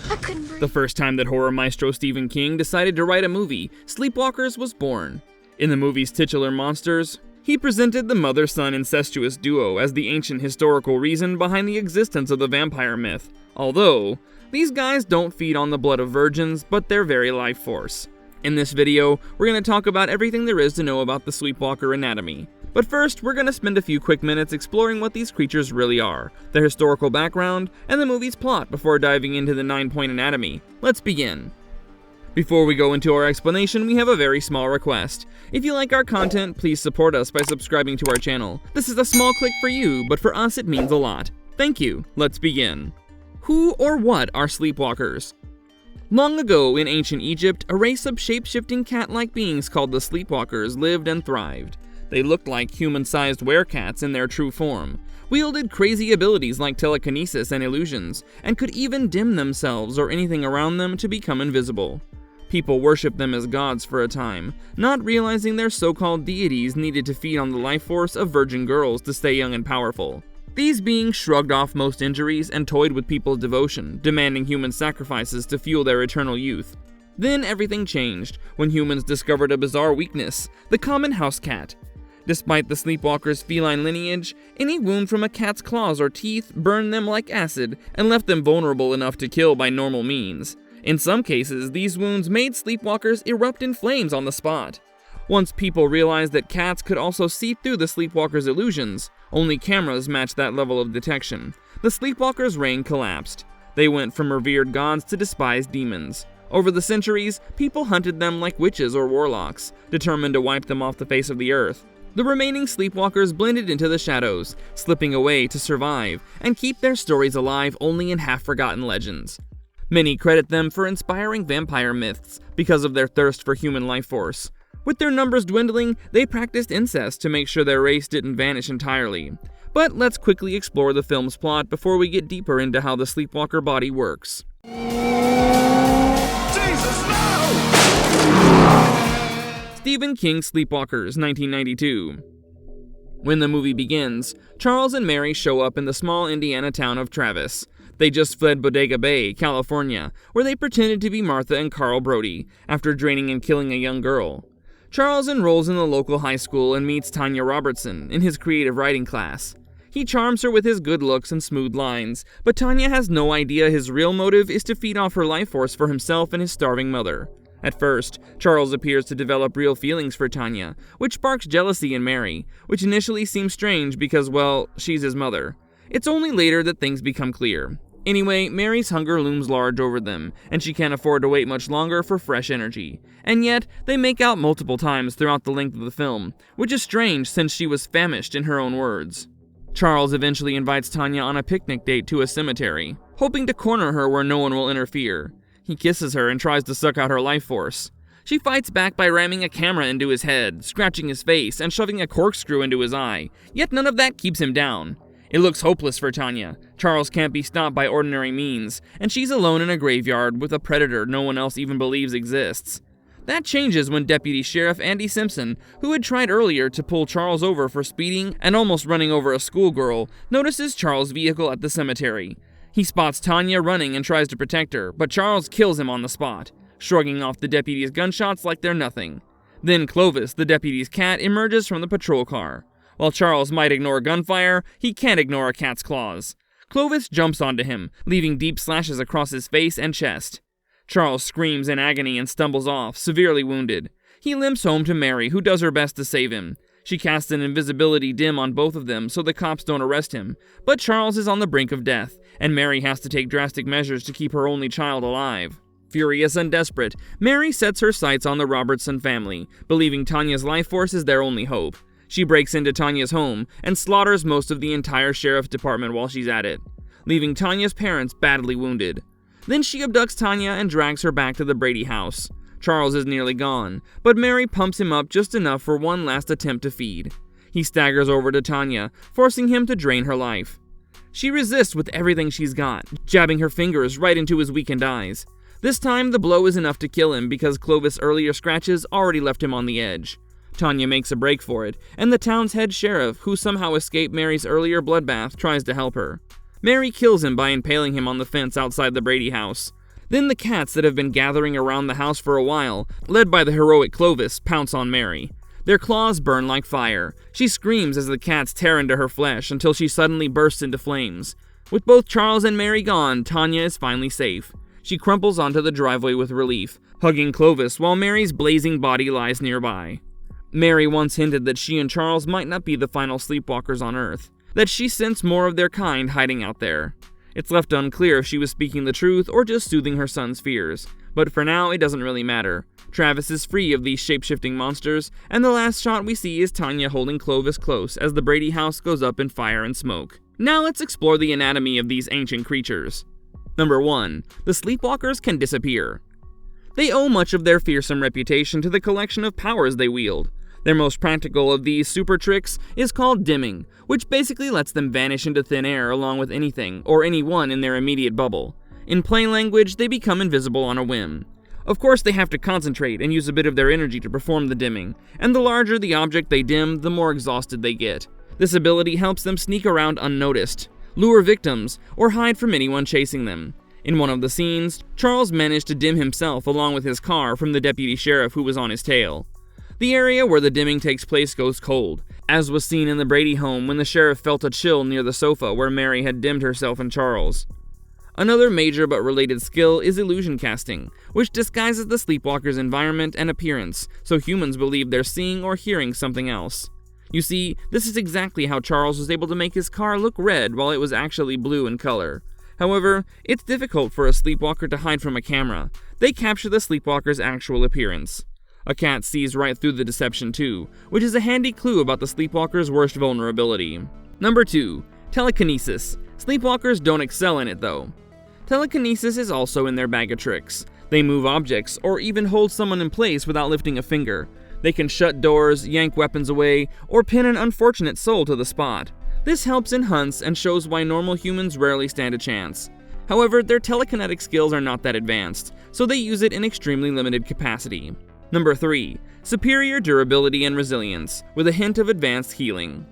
I couldn't breathe. The first time that horror maestro Stephen King decided to write a movie, Sleepwalkers was born. In the movie's titular monsters, he presented the mother-son incestuous duo as the ancient historical reason behind the existence of the vampire myth, although these guys don't feed on the blood of virgins, but their very life force. In this video, we're going to talk about everything there is to know about the Sleepwalker anatomy. But first, we're going to spend a few quick minutes exploring what these creatures really are, their historical background, and the movie's plot before diving into the 9-point anatomy. Let's begin. Before we go into our explanation, we have a very small request. If you like our content, please support us by subscribing to our channel. This is a small click for you, but for us it means a lot. Thank you. Let's begin. Who or what are Sleepwalkers? Long ago in ancient Egypt, a race of shape-shifting cat-like beings called the Sleepwalkers lived and thrived. They looked like human-sized werecats in their true form, wielded crazy abilities like telekinesis and illusions, and could even dim themselves or anything around them to become invisible. People worshipped them as gods for a time, not realizing their so-called deities needed to feed on the life force of virgin girls to stay young and powerful. These beings shrugged off most injuries and toyed with people's devotion, demanding human sacrifices to fuel their eternal youth. Then everything changed when humans discovered a bizarre weakness, the common house cat. Despite the Sleepwalkers' feline lineage, any wound from a cat's claws or teeth burned them like acid and left them vulnerable enough to kill by normal means. In some cases, these wounds made Sleepwalkers erupt in flames on the spot. Once people realized that cats could also see through the Sleepwalkers' illusions, only cameras matched that level of detection. The Sleepwalkers' reign collapsed. They went from revered gods to despised demons. Over the centuries, people hunted them like witches or warlocks, determined to wipe them off the face of the earth. The remaining Sleepwalkers blended into the shadows, slipping away to survive and keep their stories alive only in half-forgotten legends. Many credit them for inspiring vampire myths because of their thirst for human life force. With their numbers dwindling, they practiced incest to make sure their race didn't vanish entirely. But let's quickly explore the film's plot before we get deeper into how the Sleepwalker body works. Jesus, no! Stephen King's Sleepwalkers, 1992. When the movie begins, Charles and Mary show up in the small Indiana town of Travis. They just fled Bodega Bay, California, where they pretended to be Martha and Carl Brody, after draining and killing a young girl. Charles enrolls in the local high school and meets Tanya Robertson in his creative writing class. He charms her with his good looks and smooth lines, but Tanya has no idea his real motive is to feed off her life force for himself and his starving mother. At first, Charles appears to develop real feelings for Tanya, which sparks jealousy in Mary, which initially seems strange because, well, she's his mother. It's only later that things become clear. Anyway, Mary's hunger looms large over them, and she can't afford to wait much longer for fresh energy. And yet, they make out multiple times throughout the length of the film, which is strange since she was famished in her own words. Charles eventually invites Tanya on a picnic date to a cemetery, hoping to corner her where no one will interfere. He kisses her and tries to suck out her life force. She fights back by ramming a camera into his head, scratching his face, and shoving a corkscrew into his eye, yet none of that keeps him down. It looks hopeless for Tanya. Charles can't be stopped by ordinary means, and she's alone in a graveyard with a predator no one else even believes exists. That changes when Deputy Sheriff Andy Simpson, who had tried earlier to pull Charles over for speeding and almost running over a schoolgirl, notices Charles' vehicle at the cemetery. He spots Tanya running and tries to protect her, but Charles kills him on the spot, shrugging off the deputy's gunshots like they're nothing. Then Clovis, the deputy's cat, emerges from the patrol car. While Charles might ignore gunfire, he can't ignore a cat's claws. Clovis jumps onto him, leaving deep slashes across his face and chest. Charles screams in agony and stumbles off, severely wounded. He limps home to Mary, who does her best to save him. She casts an invisibility dim on both of them so the cops don't arrest him, but Charles is on the brink of death, and Mary has to take drastic measures to keep her only child alive. Furious and desperate, Mary sets her sights on the Robertson family, believing Tanya's life force is their only hope. She breaks into Tanya's home and slaughters most of the entire sheriff's department while she's at it, leaving Tanya's parents badly wounded. Then she abducts Tanya and drags her back to the Brady house. Charles is nearly gone, but Mary pumps him up just enough for one last attempt to feed. He staggers over to Tanya, forcing him to drain her life. She resists with everything she's got, jabbing her fingers right into his weakened eyes. This time, the blow is enough to kill him because Clovis' earlier scratches already left him on the edge. Tanya makes a break for it, and the town's head sheriff, who somehow escaped Mary's earlier bloodbath, tries to help her. Mary kills him by impaling him on the fence outside the Brady house. Then the cats that have been gathering around the house for a while, led by the heroic Clovis, pounce on Mary. Their claws burn like fire. She screams as the cats tear into her flesh until she suddenly bursts into flames. With both Charles and Mary gone, Tanya is finally safe. She crumples onto the driveway with relief, hugging Clovis while Mary's blazing body lies nearby. Mary once hinted that she and Charles might not be the final sleepwalkers on Earth, that she sensed more of their kind hiding out there. It's left unclear if she was speaking the truth or just soothing her son's fears, but for now it doesn't really matter. Travis is free of these shape-shifting monsters, and the last shot we see is Tanya holding Clovis close as the Brady house goes up in fire and smoke. Now let's explore the anatomy of these ancient creatures. Number 1. The Sleepwalkers can disappear. They owe much of their fearsome reputation to the collection of powers they wield. Their most practical of these super tricks is called dimming, which basically lets them vanish into thin air along with anything or anyone in their immediate bubble. In plain language, they become invisible on a whim. Of course, they have to concentrate and use a bit of their energy to perform the dimming, and the larger the object they dim, the more exhausted they get. This ability helps them sneak around unnoticed, lure victims, or hide from anyone chasing them. In one of the scenes, Charles managed to dim himself along with his car from the deputy sheriff who was on his tail. The area where the dimming takes place goes cold, as was seen in the Brady home when the sheriff felt a chill near the sofa where Mary had dimmed herself and Charles. Another major but related skill is illusion casting, which disguises the sleepwalker's environment and appearance, so humans believe they're seeing or hearing something else. You see, this is exactly how Charles was able to make his car look red while it was actually blue in color. However, it's difficult for a sleepwalker to hide from a camera. They capture the sleepwalker's actual appearance. A cat sees right through the deception too, which is a handy clue about the sleepwalker's worst vulnerability. Number 2. Telekinesis. Sleepwalkers don't excel in it though. Telekinesis is also in their bag of tricks. They move objects, or even hold someone in place without lifting a finger. They can shut doors, yank weapons away, or pin an unfortunate soul to the spot. This helps in hunts and shows why normal humans rarely stand a chance. However, their telekinetic skills are not that advanced, so they use it in extremely limited capacity. Number 3. Superior durability and resilience, with a hint of advanced healing.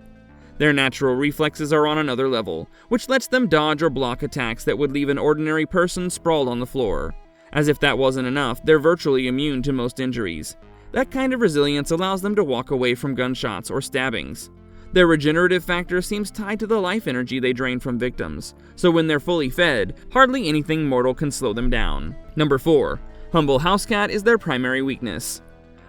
Their natural reflexes are on another level, which lets them dodge or block attacks that would leave an ordinary person sprawled on the floor. As if that wasn't enough, they're virtually immune to most injuries. That kind of resilience allows them to walk away from gunshots or stabbings. Their regenerative factor seems tied to the life energy they drain from victims, so when they're fully fed, hardly anything mortal can slow them down. Number 4. Humble house cat is their primary weakness.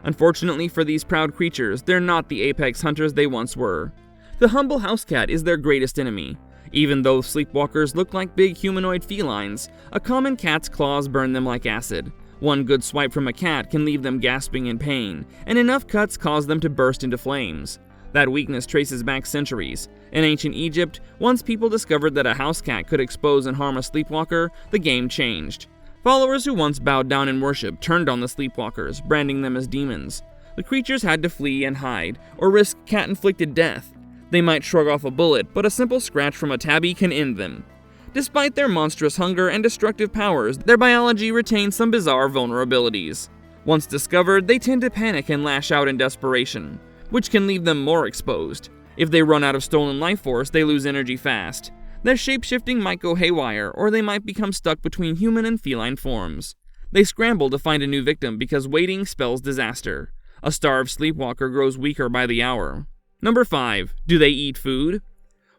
Unfortunately for these proud creatures, they're not the apex hunters they once were. The humble house cat is their greatest enemy. Even though sleepwalkers look like big humanoid felines, a common cat's claws burn them like acid. One good swipe from a cat can leave them gasping in pain, and enough cuts cause them to burst into flames. That weakness traces back centuries. In ancient Egypt, once people discovered that a house cat could expose and harm a sleepwalker, the game changed. Followers who once bowed down in worship turned on the sleepwalkers, branding them as demons. The creatures had to flee and hide, or risk cat-inflicted death. They might shrug off a bullet, but a simple scratch from a tabby can end them. Despite their monstrous hunger and destructive powers, their biology retains some bizarre vulnerabilities. Once discovered, they tend to panic and lash out in desperation, which can leave them more exposed. If they run out of stolen life force, they lose energy fast. Their shape-shifting might go haywire, or they might become stuck between human and feline forms. They scramble to find a new victim because waiting spells disaster. A starved sleepwalker grows weaker by the hour. Number 5. Do they eat food?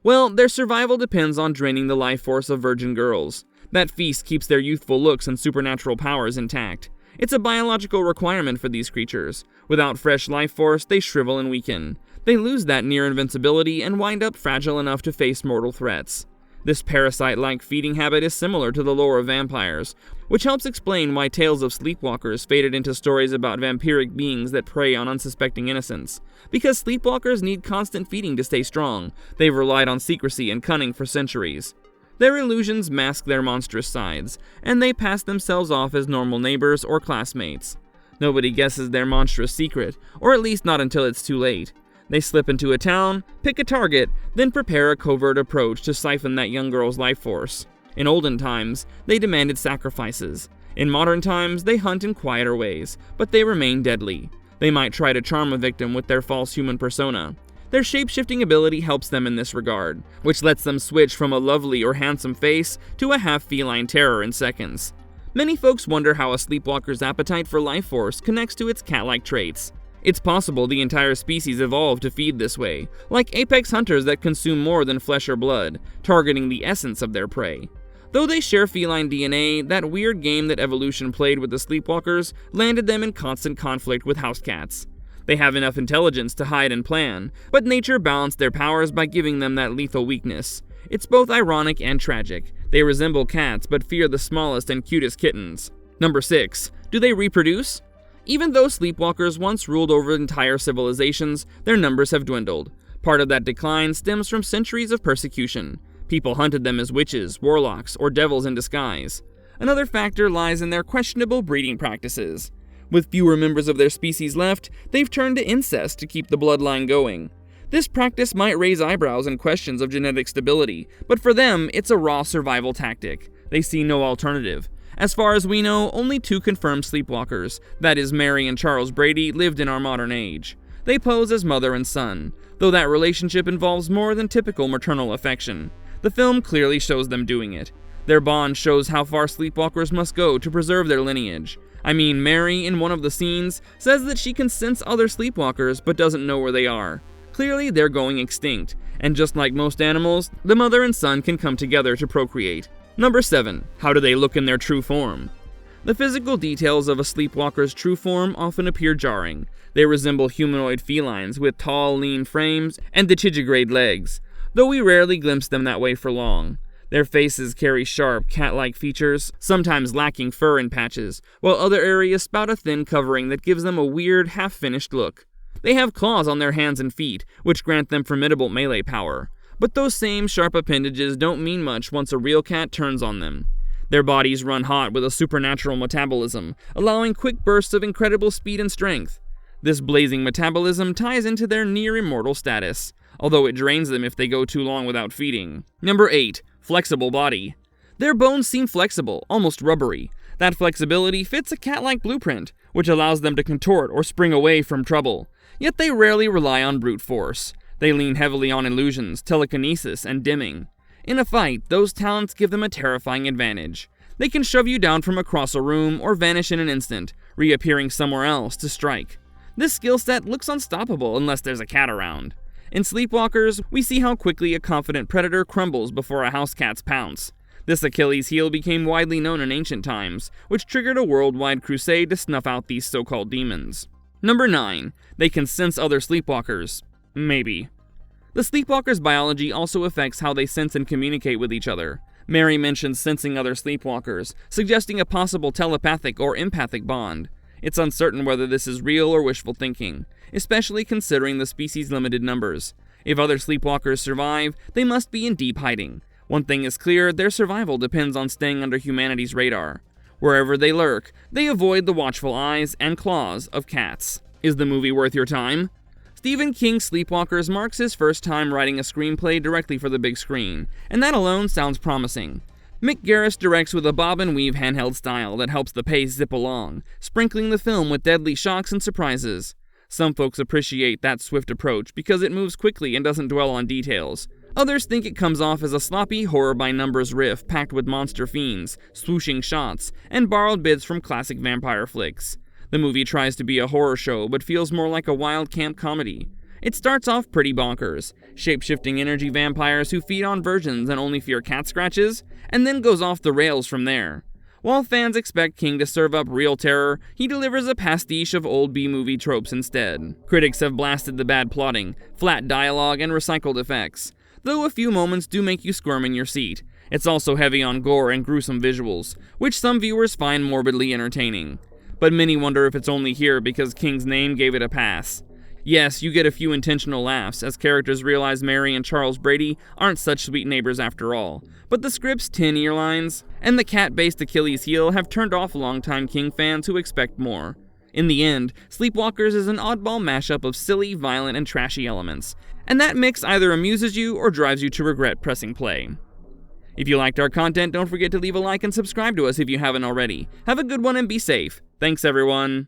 Well, their survival depends on draining the life force of virgin girls. That feast keeps their youthful looks and supernatural powers intact. It's a biological requirement for these creatures. Without fresh life force, they shrivel and weaken. They lose that near invincibility and wind up fragile enough to face mortal threats. This parasite-like feeding habit is similar to the lore of vampires, which helps explain why tales of sleepwalkers faded into stories about vampiric beings that prey on unsuspecting innocents. Because sleepwalkers need constant feeding to stay strong, they've relied on secrecy and cunning for centuries. Their illusions mask their monstrous sides, and they pass themselves off as normal neighbors or classmates. Nobody guesses their monstrous secret, or at least not until it's too late. They slip into a town, pick a target, then prepare a covert approach to siphon that young girl's life force. In olden times, they demanded sacrifices. In modern times, they hunt in quieter ways, but they remain deadly. They might try to charm a victim with their false human persona. Their shape-shifting ability helps them in this regard, which lets them switch from a lovely or handsome face to a half-feline terror in seconds. Many folks wonder how a sleepwalker's appetite for life force connects to its cat-like traits. It's possible the entire species evolved to feed this way, like apex hunters that consume more than flesh or blood, targeting the essence of their prey. Though they share feline DNA, that weird game that evolution played with the sleepwalkers landed them in constant conflict with house cats. They have enough intelligence to hide and plan, but nature balanced their powers by giving them that lethal weakness. It's both ironic and tragic. They resemble cats but fear the smallest and cutest kittens. Number 6. Do they reproduce? Even though sleepwalkers once ruled over entire civilizations, their numbers have dwindled. Part of that decline stems from centuries of persecution. People hunted them as witches, warlocks, or devils in disguise. Another factor lies in their questionable breeding practices. With fewer members of their species left, they've turned to incest to keep the bloodline going. This practice might raise eyebrows and questions of genetic stability, but for them, it's a raw survival tactic. They see no alternative. As far as we know, only 2 confirmed sleepwalkers, that is Mary and Charles Brady, lived in our modern age. They pose as mother and son, though that relationship involves more than typical maternal affection. The film clearly shows them doing it. Their bond shows how far sleepwalkers must go to preserve their lineage. I mean, Mary, in one of the scenes, says that she can sense other sleepwalkers but doesn't know where they are. Clearly, they're going extinct, and just like most animals, the mother and son can come together to procreate. Number 7. How do they look in their true form? The physical details of a sleepwalker's true form often appear jarring. They resemble humanoid felines with tall, lean frames and digitigrade legs, though we rarely glimpse them that way for long. Their faces carry sharp, cat-like features, sometimes lacking fur and patches, while other areas spout a thin covering that gives them a weird, half-finished look. They have claws on their hands and feet, which grant them formidable melee power. But those same sharp appendages don't mean much once a real cat turns on them. Their bodies run hot with a supernatural metabolism, allowing quick bursts of incredible speed and strength. This blazing metabolism ties into their near-immortal status, although it drains them if they go too long without feeding. Number 8. Flexible body. Their bones seem flexible, almost rubbery. That flexibility fits a cat-like blueprint, which allows them to contort or spring away from trouble. Yet they rarely rely on brute force. They lean heavily on illusions, telekinesis, and dimming. In a fight, those talents give them a terrifying advantage. They can shove you down from across a room or vanish in an instant, reappearing somewhere else to strike. This skill set looks unstoppable unless there's a cat around. In Sleepwalkers, we see how quickly a confident predator crumbles before a house cat's pounce. This Achilles heel became widely known in ancient times, which triggered a worldwide crusade to snuff out these so-called demons. Number 9. They can sense other sleepwalkers. Maybe. The sleepwalkers' biology also affects how they sense and communicate with each other. Mary mentions sensing other sleepwalkers, suggesting a possible telepathic or empathic bond. It's uncertain whether this is real or wishful thinking, especially considering the species' limited numbers. If other sleepwalkers survive, they must be in deep hiding. One thing is clear, their survival depends on staying under humanity's radar. Wherever they lurk, they avoid the watchful eyes and claws of cats. Is the movie worth your time? Stephen King's Sleepwalkers marks his first time writing a screenplay directly for the big screen, and that alone sounds promising. Mick Garris directs with a bob-and-weave handheld style that helps the pace zip along, sprinkling the film with deadly shocks and surprises. Some folks appreciate that swift approach because it moves quickly and doesn't dwell on details. Others think it comes off as a sloppy horror-by-numbers riff packed with monster fiends, swooshing shots, and borrowed bits from classic vampire flicks. The movie tries to be a horror show but feels more like a wild camp comedy. It starts off pretty bonkers, shape-shifting energy vampires who feed on virgins and only fear cat scratches, and then goes off the rails from there. While fans expect King to serve up real terror, he delivers a pastiche of old B-movie tropes instead. Critics have blasted the bad plotting, flat dialogue, and recycled effects, though a few moments do make you squirm in your seat. It's also heavy on gore and gruesome visuals, which some viewers find morbidly entertaining. But many wonder if it's only here because King's name gave it a pass. Yes, you get a few intentional laughs, as characters realize Mary and Charles Brady aren't such sweet neighbors after all. But the script's 10-year lines and the cat-based Achilles heel have turned off longtime King fans who expect more. In the end, Sleepwalkers is an oddball mashup of silly, violent, and trashy elements, and that mix either amuses you or drives you to regret pressing play. If you liked our content, don't forget to leave a like and subscribe to us if you haven't already. Have a good one and be safe. Thanks, everyone.